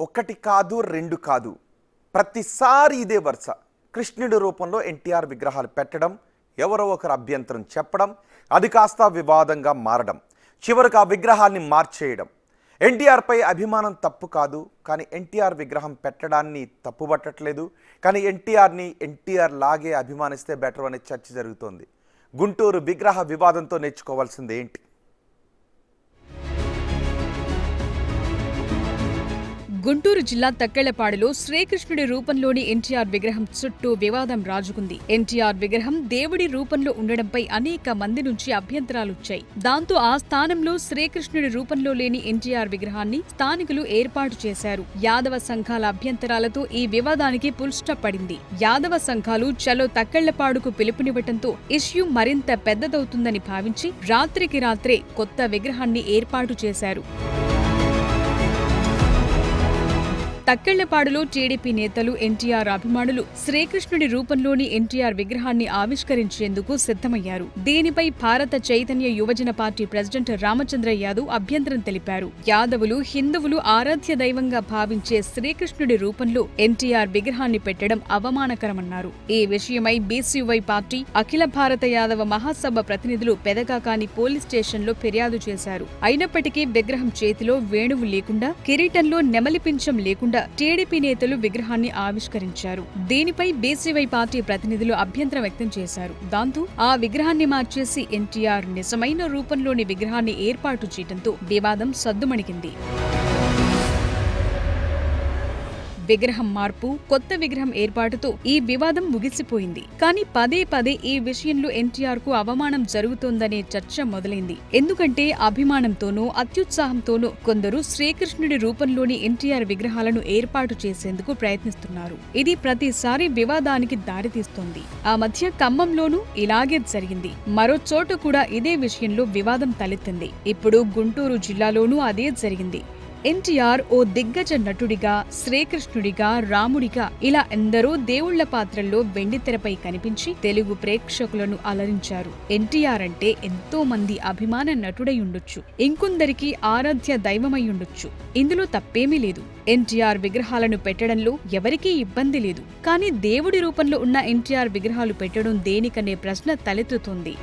ఒకటి కాదు రెండు కాదు ప్రతిసారి ఇదే వరుస కృష్ణుడి రూపంలో ఎన్టీఆర్ విగ్రహాలు పెట్టడం, ఎవరో ఒకరు అభ్యంతరం చెప్పడం, అది కాస్త వివాదంగా మారడం, చివరికి ఆ విగ్రహాన్ని మార్చేయడం. ఎన్టీఆర్పై అభిమానం తప్పు కాదు, కానీ ఎన్టీఆర్ విగ్రహం పెట్టడాన్ని తప్పుబట్టట్లేదు. కానీ ఎన్టీఆర్ని ఎన్టీఆర్ లాగే అభిమానిస్తే బెటర్ అనే చర్చ జరుగుతోంది. గుంటూరు విగ్రహ వివాదంతో నేర్చుకోవాల్సింది ఏంటి? గుంటూరు జిల్లా తక్కెళ్లపాడులో శ్రీకృష్ణుడి రూపంలోని ఎన్టీఆర్ విగ్రహం చుట్టూ వివాదం రాజుకుంది. ఎన్టీఆర్ విగ్రహం దేవుడి రూపంలో ఉండడంపై అనేక మంది నుంచి అభ్యంతరాలొచ్చాయి. దాంతో ఆ స్థానంలో శ్రీకృష్ణుడి రూపంలో లేని ఎన్టీఆర్ విగ్రహాన్ని స్థానికులు ఏర్పాటు చేశారు. యాదవ సంఘాల అభ్యంతరాలతో ఈ వివాదానికి ఫుల్ స్టాప్ పడింది. యాదవ సంఘాలు చలో తక్కెళ్లపాడుకు పిలుపునివ్వటంతో ఇష్యూ మరింత పెద్దదవుతుందని భావించి రాత్రికి రాత్రే కొత్త విగ్రహాన్ని ఏర్పాటు చేశారు. తక్కెళ్లపాడులో టీడీపీ నేతలు, ఎన్టీఆర్ అభిమానులు శ్రీకృష్ణుడి రూపంలోని ఎన్టీఆర్ విగ్రహాన్ని ఆవిష్కరించేందుకు సిద్ధమయ్యారు. దీనిపై భారత చైతన్య యువజన పార్టీ ప్రెసిడెంట్ రామచంద్ర యాదవ్ అభ్యంతరం తెలిపారు. యాదవులు, హిందువులు ఆరాధ్య దైవంగా భావించే శ్రీకృష్ణుడి రూపంలో ఎన్టీఆర్ విగ్రహాన్ని పెట్టడం అవమానకరమన్నారు. ఈ విషయమై బీసీవై పార్టీ, అఖిల భారత యాదవ మహాసభ ప్రతినిధులు పెదకాకాని పోలీస్ స్టేషన్లో ఫిర్యాదు చేశారు. అయినప్పటికీ విగ్రహం చేతిలో వేణువు లేకుండా, కిరీటంలో నెమలిపించం లేకుండా టీడీపీ నేతలు విగ్రహాన్ని ఆవిష్కరించారు. దీనిపై బీసీవై పార్టీ ప్రతినిధులు అభ్యంతరం వ్యక్తం చేశారు. దాంతో ఆ విగ్రహాన్ని మార్చేసి ఎన్టీఆర్ నిజమైన రూపంలోని విగ్రహాన్ని ఏర్పాటు చేయడంతో వివాదం సద్దుమణిగింది. విగ్రహం మార్పు, కొత్త విగ్రహం ఏర్పాటుతో ఈ వివాదం ముగిసిపోయింది. కానీ పదే పదే ఈ విషయంలో ఎన్టీఆర్ కు అవమానం జరుగుతోందనే చర్చ మొదలైంది. ఎందుకంటే అభిమానంతోనూ అత్యుత్సాహంతోనూ కొందరు శ్రీకృష్ణుడి రూపంలోని ఎన్టీఆర్ విగ్రహాలను ఏర్పాటు చేసేందుకు ప్రయత్నిస్తున్నారు. ఇది ప్రతిసారి వివాదానికి దారితీస్తోంది. ఆ మధ్య ఖమ్మంలోనూ ఇలాగే జరిగింది. మరో చోట కూడా ఇదే విషయంలో వివాదం తలెత్తింది. ఇప్పుడు గుంటూరు జిల్లాలోనూ అదే జరిగింది. ఎన్టీఆర్ ఓ దిగ్గజ నటుడిగా, శ్రీకృష్ణుడిగా, రాముడిగా ఇలా ఎందరో దేవుళ్ల పాత్రల్లో వెండితెరపై కనిపించి తెలుగు ప్రేక్షకులను అలరించారు. ఎన్టీఆర్ అంటే ఎంతో మంది అభిమాన నటుడై ఉండొచ్చు, ఇంకొందరికి ఆరాధ్య దైవమై ఉండొచ్చు. ఇందులో తప్పేమీ లేదు. ఎన్టీఆర్ విగ్రహాలను పెట్టడంలో ఎవరికీ ఇబ్బంది లేదు. కానీ దేవుడి రూపంలో ఉన్న ఎన్టీఆర్ విగ్రహాలు పెట్టడం దేనికనే ప్రశ్న తలెత్తుతోంది.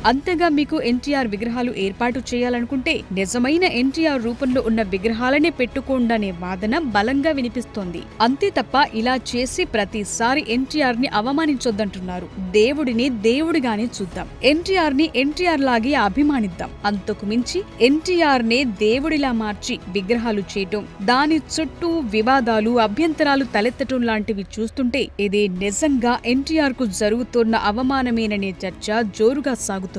అంతగా మీకు ఎన్టీఆర్ విగ్రహాలు ఏర్పాటు చేయాలనుకుంటే నిజమైన ఎన్టీఆర్ రూపంలో ఉన్న విగ్రహాలనే పెట్టుకోండనే వాదన బలంగా వినిపిస్తోంది. అంతే తప్ప ఇలా చేసి ప్రతిసారి ఎన్టీఆర్ ని అవమానించొద్దంటున్నారు. దేవుడిని దేవుడిగానే చూద్దాం, ఎన్టీఆర్ ని ఎన్టీఆర్ లాగే అభిమానిద్దాం. అంతకు మించి ఎన్టీఆర్ నే దేవుడిలా మార్చి విగ్రహాలు చేయటం, దాని చుట్టూ వివాదాలు, అభ్యంతరాలు తలెత్తటం లాంటివి చూస్తుంటే ఇది నిజంగా ఎన్టీఆర్ కు జరుగుతున్న అవమానమేననే చర్చ జోరుగా సాగుతుంది.